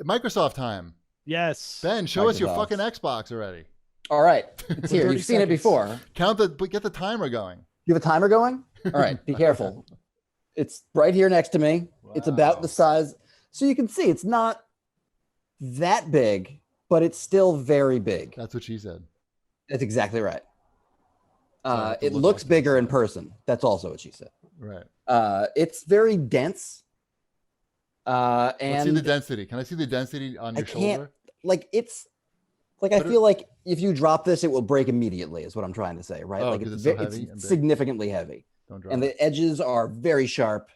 Microsoft time. Yes. Ben, show us your Microsoft. fucking Xbox already. All right, it's here. 30 You've seen it seconds. before. Get the timer going. You have a timer going? All right, be careful. It's right here next to me. It's about the size. So you can see it's not that big, but it's still very big. That's what she said. That's exactly right. Sorry, It looks bigger in person. That's also what she said. Right. It's very dense. Let's see And the density. Can I see the density on your shoulder? I feel like if you drop this, it will break immediately, is what I'm trying to say, right? Oh, Like 'cause it's, it's so heavy and big? significantly heavy. Don't drop And it. the edges are very sharp.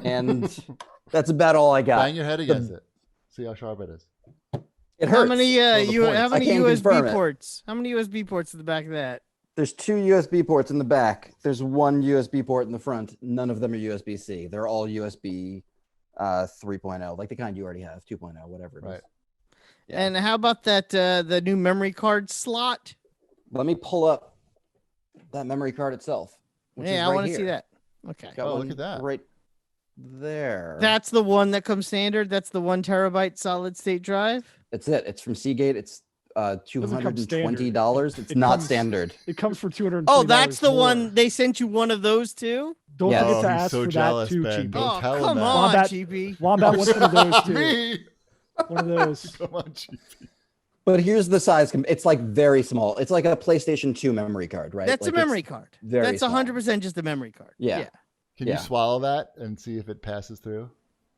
And that's about all I got. Bang your head against it. See how sharp it is. It hurts. How many the how points. many I can't USB confirm it. ports? How many USB ports in the back of that? There's 2 USB ports in the back. There's 1 USB port in the front. None of them are USB-C. They're all USB 3.0, like the kind you already have, 2.0, whatever it is. Right. Yeah. And how about that the new memory card slot? Let me pull up that memory card itself. Which is Yeah, I right want to here. see that. Okay. Got Oh, one look at that. right there. That's the one that comes standard. That's the 1 terabyte solid state drive. That's it. It's from Seagate. It's Doesn't come $220. It's It not comes- standard. It comes for $200. Oh, that's the one. They sent you one of those too? Don't Yes. forget to Oh, he's ask so for jealous, that too, Ben. Cheapy. Don't Oh, tell him come that. on, Wombat- Cheapy. Wombat wants one of those too. Me. One of those. Come on, Chief. But here's the size. It's like very small. It's like a PlayStation 2 memory card, right? That's Like a memory card. very That's small. 100% just a memory card. Yeah. Can Yeah. you swallow that and see if it passes through?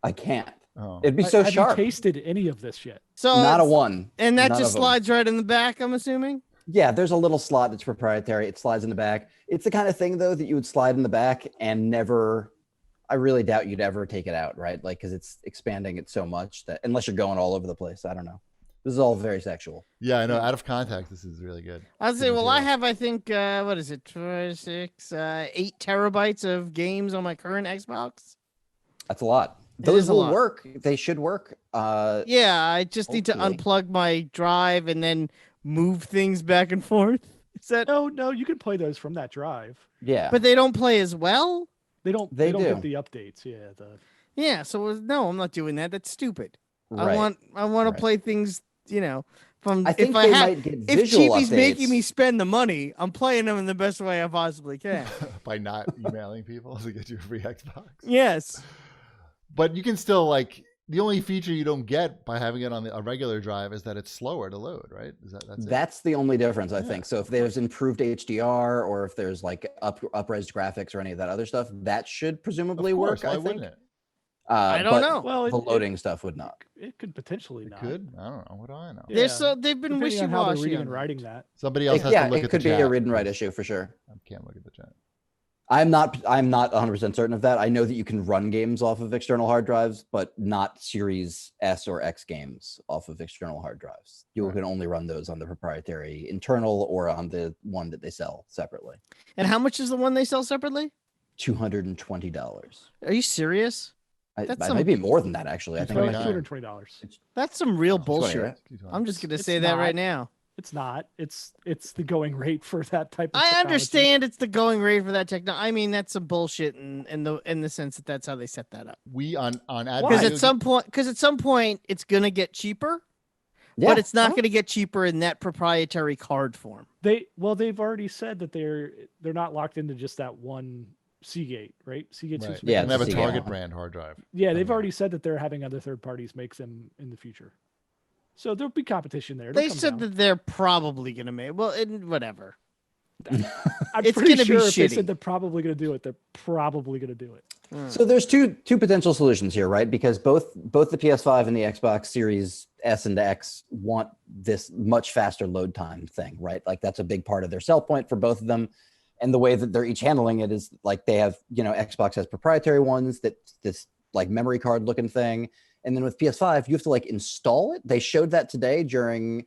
I can't. Oh. It'd be so Have sharp. you tasted any of this yet? So Not a it's- one. And that None just of 'em. slides right in the back, I'm assuming? Yeah, there's a little slot that's proprietary. It slides in the back. It's the kind of thing though that you would slide in the back and never. I really doubt you'd ever take it out, right? Like, because it's expanding it so much that unless you're going all over the place, I don't know. This is all very sexual. Yeah, I know. Out of contact, this is really good. I'd say, Good well, I material. have, I think, what is it, 26, 8 terabytes of games on my current Xbox. That's a lot. It Those is a will lot. work. They should work. Yeah, I just need to hopefully. unplug my drive and then move things back and forth. Is that? No, you can play those from that drive. Yeah. But they don't play as well. They don't. They They don't do. get the updates. Yeah. Yeah, so no, I'm not doing that. That's stupid. right. I want to Right. play things, from I think if I they have might get if visual Cheapy's updates. making me spend the money, I'm playing them in the best way I possibly can. By not emailing people to get you a free Xbox. Yes. But you can still the only feature you don't get by having it on a regular drive is that it's slower to load, right? That's it? That's the only difference, I Yeah. think. So if there's improved HDR or if there's like up-res graphics or any of that other stuff, that should presumably Of course, work. why I think. wouldn't it? I don't but know. Well, The loading stuff would not. It could potentially It not. could. I don't know. What do I know? Yeah. They've been Depending on how they're wishy-washy. reading on and that. writing that. Somebody else has to look It at could the be a chat. read and write issue for sure. I can't look at the chat. I'm not 100% certain of that. I know that you can run games off of external hard drives, but not Series S or X games off of external hard drives. You Right. can only run those on the proprietary internal or on the one that they sell separately. And how much is the one they sell separately? $220. Are you serious? That's It some- might be more than that actually. I think So it it's might $229. be- $220. That's some real Sorry, bullshit. right? I'm just gonna It's say that right not. now. It's not. It's the going rate for that type of I technology. understand it's the going rate for that technology. I mean, that's some bullshit in the sense that that's how they set that up. We on ad Why? Because video- at some point it's gonna get cheaper, Yeah. but it's not gonna get cheaper in that proprietary card form. They've already said that they're not locked into just that one Seagate, right? Seagate's Right. just Yeah, and they have a it's a Target Seagate. brand hard drive. Yeah, they've Yeah. already said that they're having other third parties make them in the future. So there'll be competition there. It'll They come said down. that they're probably gonna make whatever. I'm it's pretty gonna be sure if they shitty. said they're probably going to do it, they're probably going to do it. So there's two potential solutions here, right? Because both the PS5 and the Xbox Series S and X want this much faster load time thing, right? Like that's a big part of their sell point for both of them. And the way that they're each handling it is like they have, Xbox has proprietary ones that this like memory card looking thing. And then with PS5, you have to like install it. They showed that today during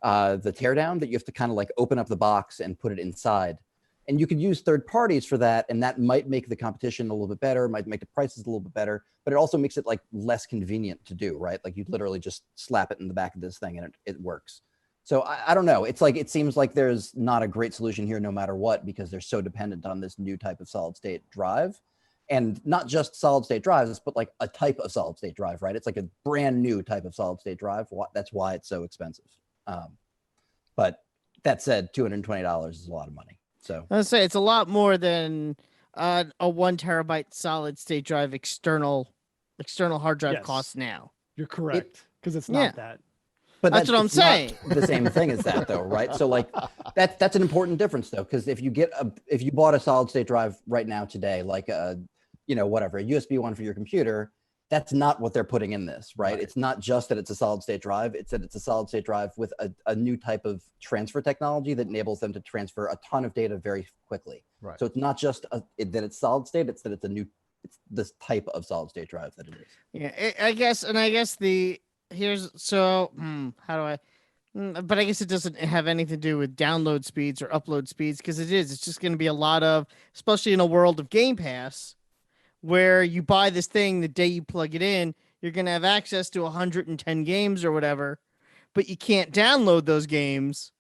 the teardown that you have to kind of like open up the box and put it inside. And you could use third parties for that, and that might make the competition a little bit better, might make the prices a little bit better, but it also makes it like less convenient to do, right? Like you literally just slap it in the back of this thing and it works. So I don't know. It's like it seems like there's not a great solution here no matter what, because they're so dependent on this new type of solid state drive. and not just solid state drives, but like a type of solid state drive, right? It's like a brand new type of solid state drive. That's why it's so expensive. But that said, $220 is a lot of money. So I was say it's a lot more than a 1 terabyte solid state drive external hard drive Yes. costs now. You're correct, because it's Yeah. not that. but That's what I'm it's not saying. the same thing as that though, right? So like that's an important difference though, because if you bought a solid state drive right now today, like a whatever, a USB one for your computer, that's not what they're putting in this, right? It's not just that it's a solid state drive, it's that it's a solid state drive with a new type of transfer technology that enables them to transfer a ton of data very quickly. Right. So it's not just that it's solid state, it's that it's this type of solid state drive that it is. Yeah, I guess how do I? But I guess it doesn't have anything to do with download speeds or upload speeds, because it's just going to be a lot of, especially in a world of Game Pass, where you buy this thing the day you plug it in, you're going to have access to 110 games or whatever, but you can't download those games.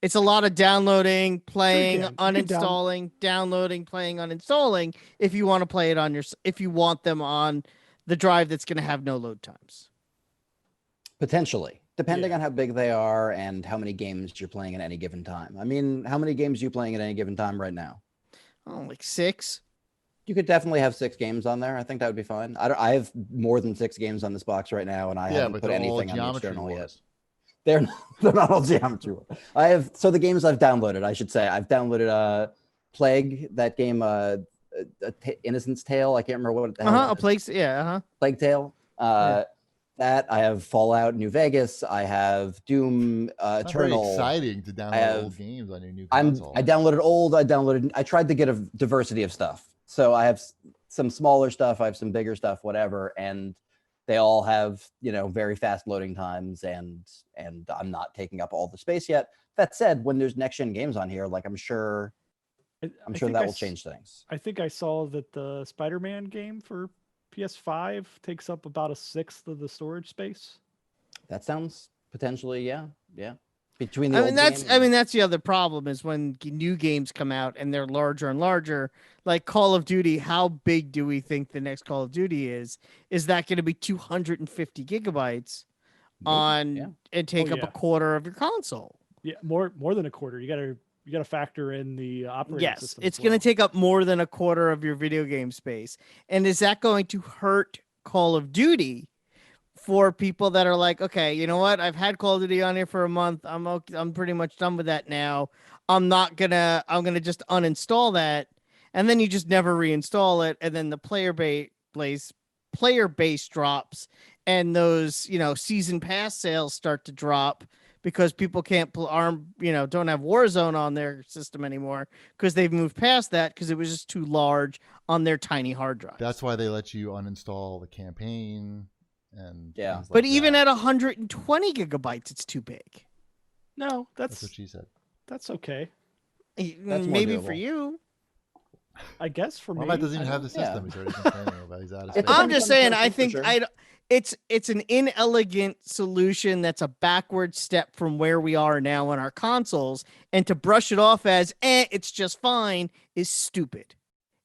It's a lot of downloading, playing, You can uninstalling, downloading, playing, uninstalling. If you want to play it if you want them on the drive that's going to have no load times. Potentially, depending Yeah. on how big they are and how many games you're playing at any given time. I mean, how many games are you playing at any given time right now? Oh, like 6. You could definitely have 6 games on there. I think that would be fine. I have more than 6 games on this box right now, and I haven't but put they're all anything on the Geometry external yet. Wars. They're not all Geometry Wars. So the games I've downloaded, I should say, I've downloaded Plague, that game, Innocence Tale. I can't remember what the hell A it is. place. Yeah. Plague Tale. That I have Fallout New Vegas. I have Doom It's not very Eternal. exciting to download have- old games on your new I console. downloaded old. I tried to get a diversity of stuff. So I have some smaller stuff. I have some bigger stuff, whatever. And they all have, very fast loading times, and I'm not taking up all the space yet. That said, when there's next gen games on here, like I'm sure I that think will change things. I think I saw that the Spider-Man game for PS5 takes up about 1/6 of the storage space. That sounds potentially, yeah. Between the I old mean, that's the other problem is when new games come out and they're larger and larger, like Call of Duty. How big do we think the next Call of Duty is? Is that going to be 250 gigabytes and take up a quarter of your console? Yeah, more than a quarter. You gotta factor in the operating Yes, system. it's going to take up more than a quarter of your video game space. And is that going to hurt Call of Duty for people that are like, okay, you know what? I've had Call of Duty on here for a month. I'm pretty much done with that now. I'm gonna just uninstall that, and then you just never reinstall it, and then the player base drops, and those season pass sales start to drop because people can't don't have Warzone on their system anymore because they've moved past that because it was just too large on their tiny hard drive. That's why they let you uninstall the campaign and things like But even that. at 120 gigabytes, it's too big. No, That's what she said. that's okay. more Maybe for doable. you. I guess for me. Matt doesn't even I have the don't- system. He's already complaining about he's out of It space. depends I'm just on the saying, person, I for think sure. it's an inelegant solution that's a backward step from where we are now on our consoles, and to brush it off as it's just fine is stupid.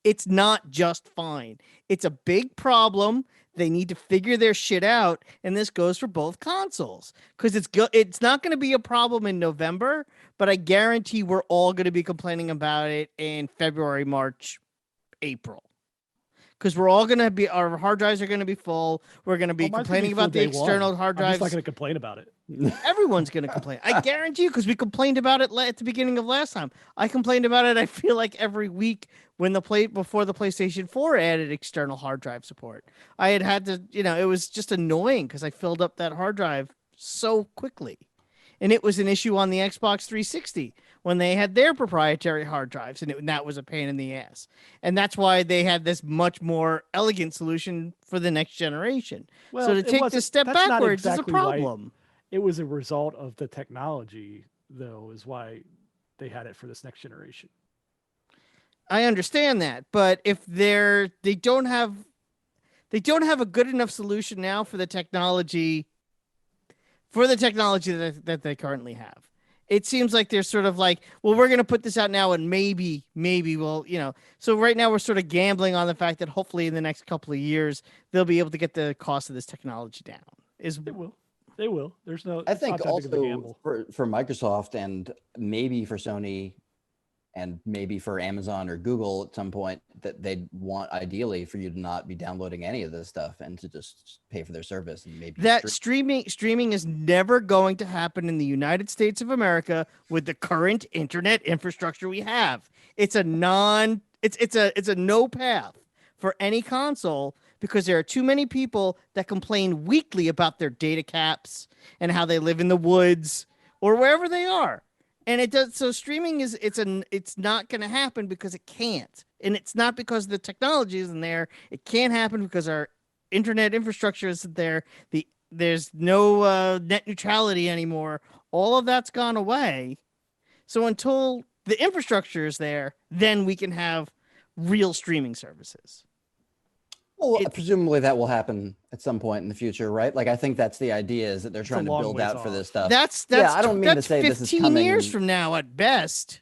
It's not just fine. It's a big problem. They need to figure their shit out, and this goes for both consoles because it's not going to be a problem in November, but I guarantee we're all going to be complaining about it in February, March, April. Because we're all going to be, our hard drives are going to be full. We're going to be Oh, mine's gonna complaining full about the day one. external hard I'm just drives. not gonna complain about it. Everyone's going to complain. I guarantee you, because we complained about it at the beginning of last time. I complained about it, I feel like, every week when before the PlayStation 4 added external hard drive support. I had to, it was just annoying because I filled up that hard drive so quickly. And it was an issue on the Xbox 360 when they had their proprietary hard drives, and that was a pain in the ass. And that's why they had this much more elegant solution for the next generation. Well, So to it take wasn't- this step that's not backwards exactly is a why- problem. It was a result of the technology, though, is why they had it for this next generation. I understand that, but if they don't have a good enough solution now for the technology that they currently have. It seems like they're sort of like, well, we're going to put this out now and maybe we'll, so right now we're sort of gambling on the fact that hopefully in the next couple of years, they'll be able to get the cost of this technology down. They will. There's no. I It's think not that big of a also gamble. for Microsoft and maybe for Sony and maybe for Amazon or Google at some point, that they'd want ideally for you to not be downloading any of this stuff and to just pay for their service and maybe That streaming is never going to happen in the United States of America with the current internet infrastructure we have. It's a no path for any console because there are too many people that complain weekly about their data caps and how they live in the woods or wherever they are. And it does. So streaming it's not going to happen because it can't. And it's not because the technology isn't there. It can't happen because our internet infrastructure isn't there. There's no net neutrality anymore. All of that's gone away. So until the infrastructure is there, then we can have real streaming services. Well, presumably that will happen at some point in the future, right? Like, I think that's the idea, is that they're trying to build out for this stuff. That's I don't mean to that's say this is 15 years from now at best.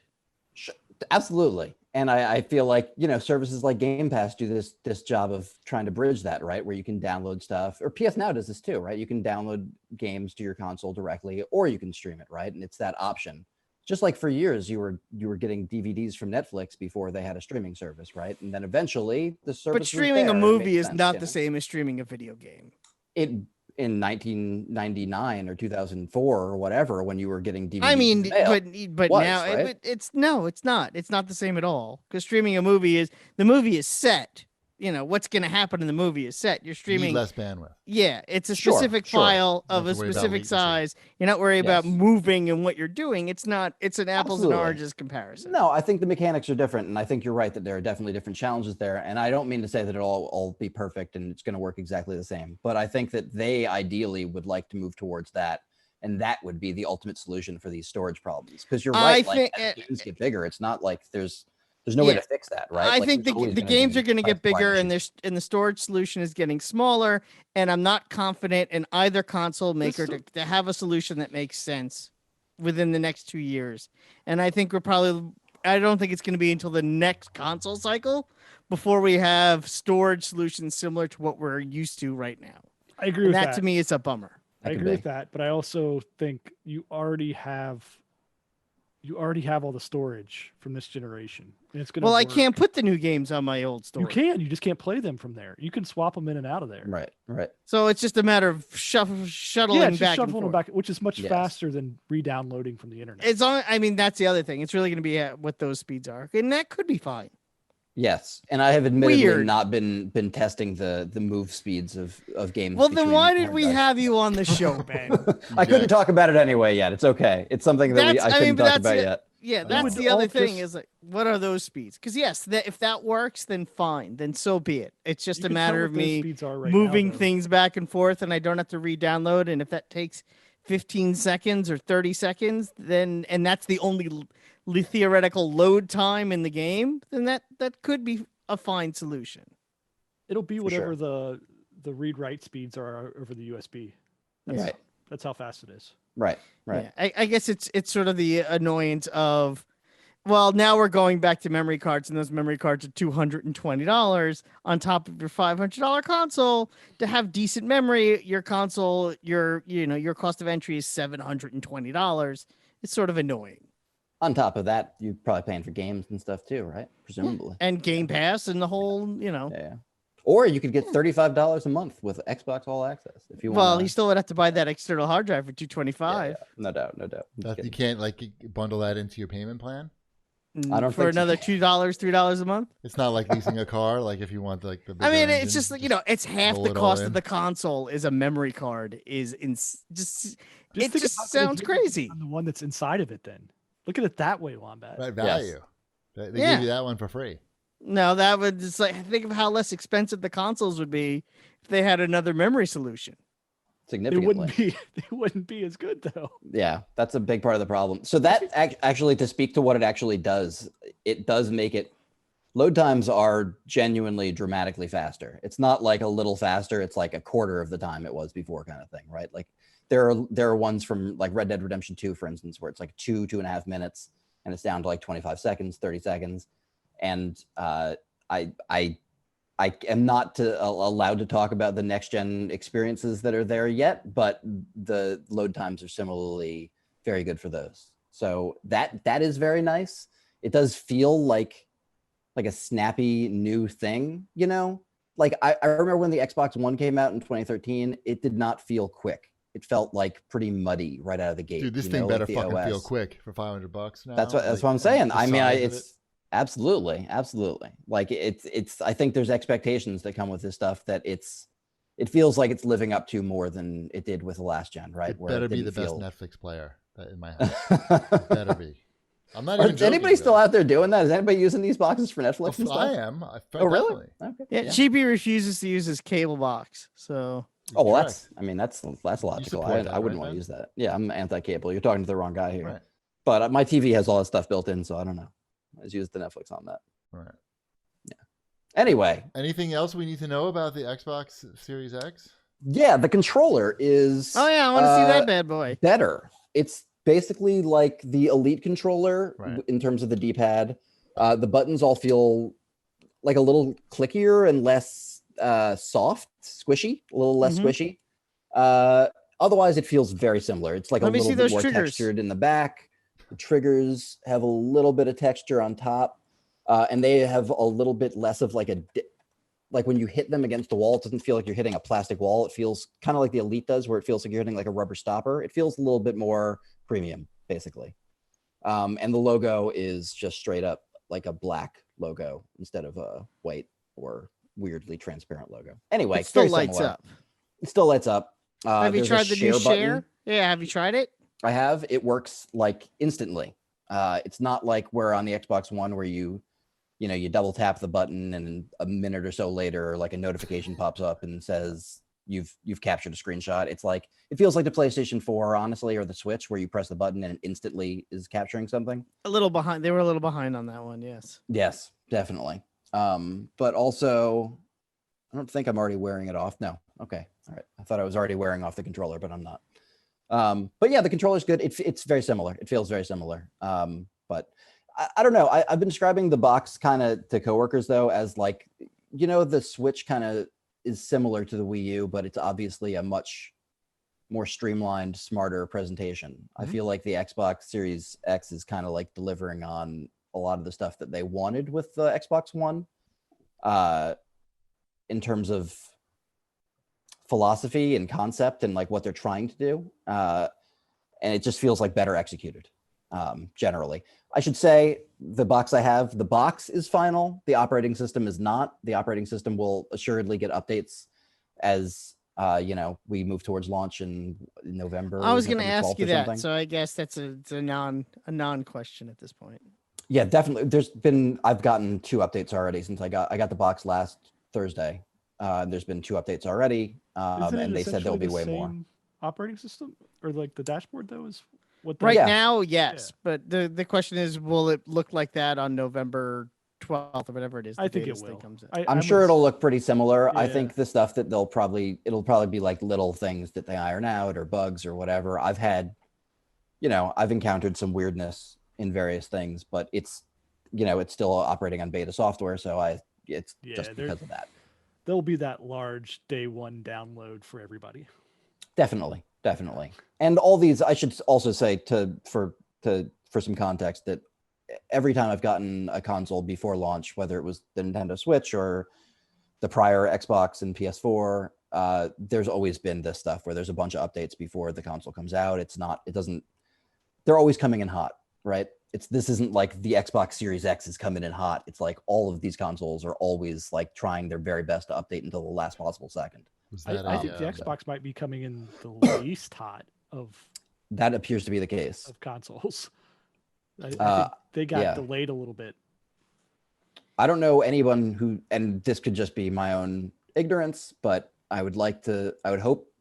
Absolutely. And I feel like, services like Game Pass do this job of trying to bridge that, right? Where you can download stuff, or PS Now does this too, right? You can download games to your console directly, or you can stream it, right? And it's that option. Just like for years, you were getting DVDs from Netflix before they had a streaming service, right? And then eventually the service. But streaming a movie is not the same as streaming a video game. It in 1999 or 2004 or whatever, when you were getting DVDs. I mean, but was, now right? it's not. It's not the same at all. Because streaming a movie is the movie is set. What's going to happen in the movie is set. You're You streaming need less bandwidth. Yeah, it's a Sure, specific sure. file Don't of have a to worry about specific latency. size. You're not worried about Yes. moving and what you're doing. It's an apples Absolutely. and oranges comparison. No, I think the mechanics are different, and I think you're right that there are definitely different challenges there. And I don't mean to say that it'll all be perfect and it's going to work exactly the same, but I think that they ideally would like to move towards that, and that would be the ultimate solution for these storage problems. Because you're right, as games get bigger, it's not like there's no way to fix that, right? I Like, think there's always the gonna games be are going to get supply bigger, and issues. the storage solution is getting smaller. And I'm not confident in either console maker to have a solution that makes sense within the next 2 years. And I think I don't think it's going to be until the next console cycle before we have storage solutions similar to what we're used to right now. I agree And with that that. to me is a bummer. I agree with that, but I also think you already have all the storage from this generation, and it's gonna. Well, I work. can't put the new games on my old You storage. can. You just can't play them from there. You can swap them in and out of there. Right. So it's just a matter of shuttling Yeah, it's just back and shuffling them forth. back, which is much Yes. faster than re-downloading from the internet. I mean, that's the other thing. It's really going to be at what those speeds are, and that could be fine. Yes, and I have admittedly Weird. not been testing the move speeds of games. Well, then between why did hard we drives. have you on the show, Ben? I couldn't talk about it anyway yet. It's okay. It's something that I couldn't talk about yet. Yeah, would that's the all other thing just- is like, what are those speeds? Because yes, if that works, then fine, then so be it. It's just You a can tell matter what of those me speeds are right now, moving though. things back and forth, and I don't have to re-download. And if that takes 15 seconds or 30 seconds, and that's the only theoretical load time in the game, then that could be a fine solution. It'll be For whatever the read-write speeds are over the USB. Right. That's how fast it is. Right. Yeah, I guess it's sort of the annoyance of, well, now we're going back to memory cards, and those memory cards are $220 on top of your $500 console. To have decent memory, your console, your cost of entry is $720. It's sort of annoying. On top of that, you're probably paying for games and stuff too, right? Presumably. And Game Pass and the whole, Yeah. Or you could get $35 a month with Xbox All Access if you want. Well, you still would have to buy that external hard drive for $225 No doubt. I'm just You kidding. can't bundle that into your payment plan. I don't for think so. another $2, $3 a month. It's not like leasing a car. Like if you want the I bigger mean, it's engine, just it's half roll the it all cost of in. the console is a memory card. It Just just think about sounds the- crazy. on the one that's inside of it. Then look at it that way, Wombat. right value. They Yeah. gave you that one for free. No, that would just think of how less expensive the consoles would be if they had another memory solution. It Significantly. wouldn't be. They wouldn't be as good though. Yeah, that's a big part of the problem. So that actually, to speak to what it actually does, it does make it Load times are genuinely dramatically faster. It's not like a little faster. It's like a quarter of the time it was before, kind of thing, right? Like there are ones from like Red Dead Redemption 2, for instance, where it's like 2.5 minutes, and it's down to like 25 seconds, 30 seconds. And I am not allowed to talk about the next gen experiences that are there yet, but the load times are similarly very good for those. So that is very nice. It does feel like a snappy new thing, you know? Like I remember when the Xbox One came out in 2013, it did not feel quick. It felt like pretty muddy right out of the gate. Dude, this you thing know, better like the fucking OS. feel quick for $500 now. That's what I'm saying. I mean, it's absolutely. Like it's. I think there's expectations that come with this stuff that it feels like it's living up to more than it did with the last gen, right? It better be the best Netflix player in my house. It better be. I'm not even Is anybody still out there doing that? Is anybody using these boxes for Netflix and stuff? I am. Oh, really? Okay. Yeah, Cheapy refuses to use his cable box. So. Oh, well, Correct. that's logical. support that, I wouldn't right, want to Ben? use that. Yeah, I'm anti-cable. You're talking to the wrong guy here. Right. But my TV has all that stuff built in, so I don't know. I just use the Netflix on that. Right. Anyway, Anything else we need to know about the Xbox Series X? yeah, the controller is. Oh yeah, I want to see that bad boy. Better. It's basically like the Elite controller Right. in terms of the D-pad. The buttons all feel like a little clickier and less soft, squishy, a little less squishy. Otherwise, it feels very similar. It's like Let a me little see bit those more triggers. textured in the back. The triggers have a little bit of texture on top, and they have a little bit less of like like when you hit them against the wall, it doesn't feel like you're hitting a plastic wall. It feels kind of like the Elite does, where it feels like you're hitting like a rubber stopper. It feels a little bit more premium, basically. And the logo is just straight up like a black logo instead of a white or weirdly transparent logo. Anyway, It still very lights similar. up. It still lights up. Have you there's a tried the new button. share? Yeah, have you tried it? I have. It works like instantly. It's not like where on the Xbox One where you double tap the button and a minute or so later, like a notification pops up and says you've captured a screenshot. It's like it feels like the PlayStation 4, honestly, or the Switch, where you press the button and it instantly is capturing something. A little behind. They were a little behind on that one. Yes. Yes, definitely. But also, I don't think I'm already wearing it off. No. Okay. All right. I thought I was already wearing off the controller, but I'm not. But yeah, the controller's good. It's very similar. It feels very similar. But I don't know. I've been describing the box kind of to coworkers though as like, the Switch kind of is similar to the Wii U, but it's obviously a much more streamlined, smarter presentation. I feel like the Xbox Series X is kind of like delivering on a lot of the stuff that they wanted with the Xbox One, in terms of philosophy and concept and like what they're trying to do. And it just feels like better executed, generally. I should say the box is final. The operating system is not. The operating system will assuredly get updates as we move towards launch in November. I was going to November ask 12th you or that, something. so I guess that's a non question at this point. Yeah, definitely. I've gotten 2 updates already since I got the box last Thursday. There's been 2 updates already, and they said there'll be way more. Operating system or like the dashboard though is what Right Yeah. now, yes, but the question is, will it look like that on November 12th or whatever it is? I think it latest thing will. comes out? I'm sure it'll look pretty similar. I Yeah. think the stuff that it'll probably be like little things that they iron out or bugs or whatever. I've encountered some weirdness in various things, but it's still operating on beta software, so it's just because of that. There'll be that large day one download for everybody. Definitely. And all these, I should also say for some context, that every time I've gotten a console before launch, whether it was the Nintendo Switch or the prior Xbox and PS4, there's always been this stuff where there's a bunch of updates before the console comes out. They're always coming in hot, right? This isn't like the Xbox Series X is coming in hot. It's like all of these consoles are always like trying their very best to update until the last possible second. I think the Xbox might be coming in the least hot of That appears to be the case. consoles. I think they got delayed a little bit. I don't know anyone and this could just be my own ignorance, but I would hope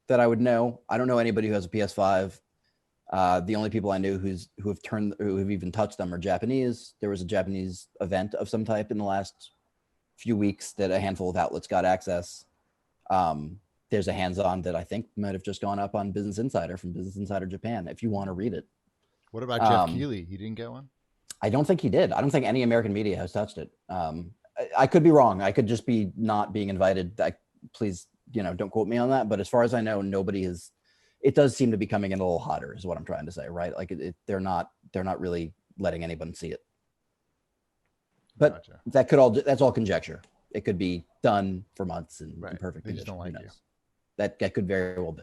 that I would know. I don't know anybody who has a PS5 The only people I knew who have even touched them are Japanese. There was a Japanese event of some type in the last few weeks that a handful of outlets got access. There's a hands-on that I think might have just gone up on Business Insider from Business Insider Japan, if you want to read it. What about Jeff Keighley? He didn't get one? I don't think he did. I don't think any American media has touched it. I could be wrong. I could just be not being invited. Please, don't quote me on that. But as far as I know, nobody has. It does seem to be coming in a little hotter, is what I'm trying to say, right? Like they're not really letting anyone see it. But gotcha. That's all conjecture. It could be done for months and in perfect they just condition. don't like you. That could very well be.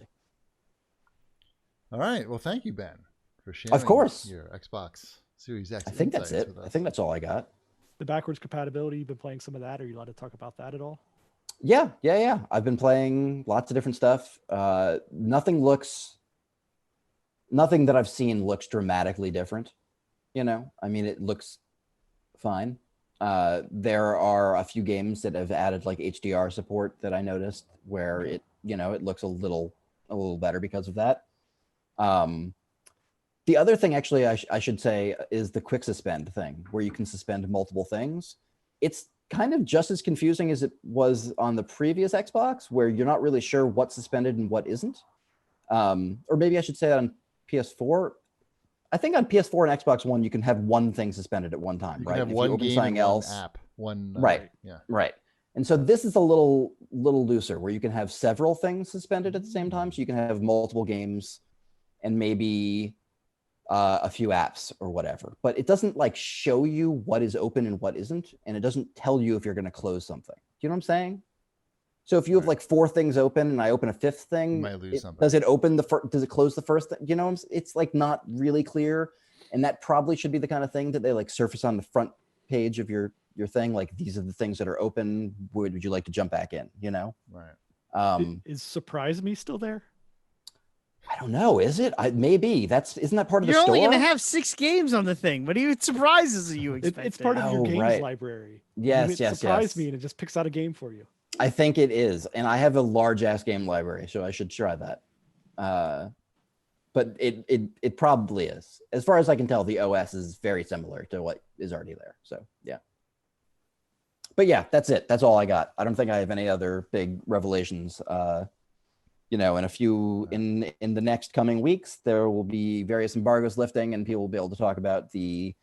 All right. Well, thank you, Ben, for sharing. Of course. Your Xbox Series X. I think that's it. I think that's all I got. The backwards compatibility, you've been playing some of that. Are you allowed to talk about that at all? Yeah. I've been playing lots of different stuff. Nothing that I've seen looks dramatically different. I mean, it looks fine. There are a few games that have added like HDR support that I noticed where it looks a little better because of that. The other thing, actually, I should say, is the quick suspend thing, where you can suspend multiple things. It's kind of just as confusing as it was on the previous Xbox, where you're not really sure what's suspended and what isn't. Or maybe I should say that on PS4. I think on PS4 and Xbox One, you can have one thing suspended at one time, right? Have if one you open game something and else, one app, one right? Yeah, right. And so this is a little looser, where you can have several things suspended at the same time. So you can have multiple games and maybe a few apps or whatever. But it doesn't like show you what is open and what isn't, and it doesn't tell you if you're going to close something. Do you know what I'm saying? So if you have like 4 things open and I open a 5th thing, does it open does it close the first thing? It's like not really clear. And that probably should be the kind of thing that they like surface on the front page of your thing. Like, these are the things that are open. Would you like to jump back in? Right. Is Surprise Me still there? I don't know. Is it? Maybe. Isn't that part of the You're store? only going to have 6 games on the thing. What surprises are you expecting? It's part of your games library. Yes. Surprise Me, and it just picks out a game for you. I think it is. And I have a large ass game library, so I should try that. But it probably is. As far as I can tell, the OS is very similar to what is already there. So yeah. But yeah, that's it. That's all I got. I don't think I have any other big revelations. In the next coming weeks, there will be various embargoes lifting, and people will be able to talk about the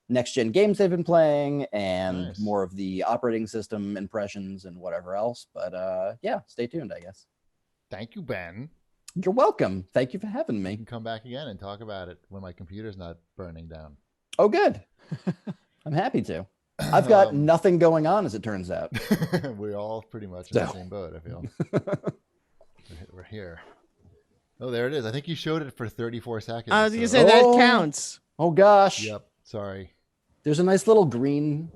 next gen games they've been playing and more of the operating system impressions and whatever else. But yeah, stay tuned, I guess. Thank you, Ben. You're welcome. Thank you for having me. You can come back again and talk about it when my computer's not burning down. Oh, good. I'm happy to. I've got nothing going on, as it turns out. We're all pretty much in the same boat, I feel. We're here. Oh, there it is. I think you showed it for 34 seconds. I was going to say that counts. Oh, gosh. Yep. Sorry. There's a nice little green.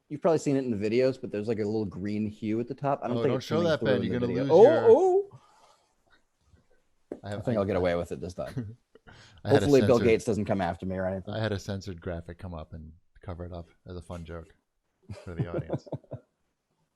You've probably seen it in the videos, but there's like a little green hue at the top. I don't think don't show that, Ben. You're going to lose I think I'll get away with it this time. Hopefully Bill Gates doesn't come after me or anything. I had a censored graphic come up and cover it up as a fun joke for the audience.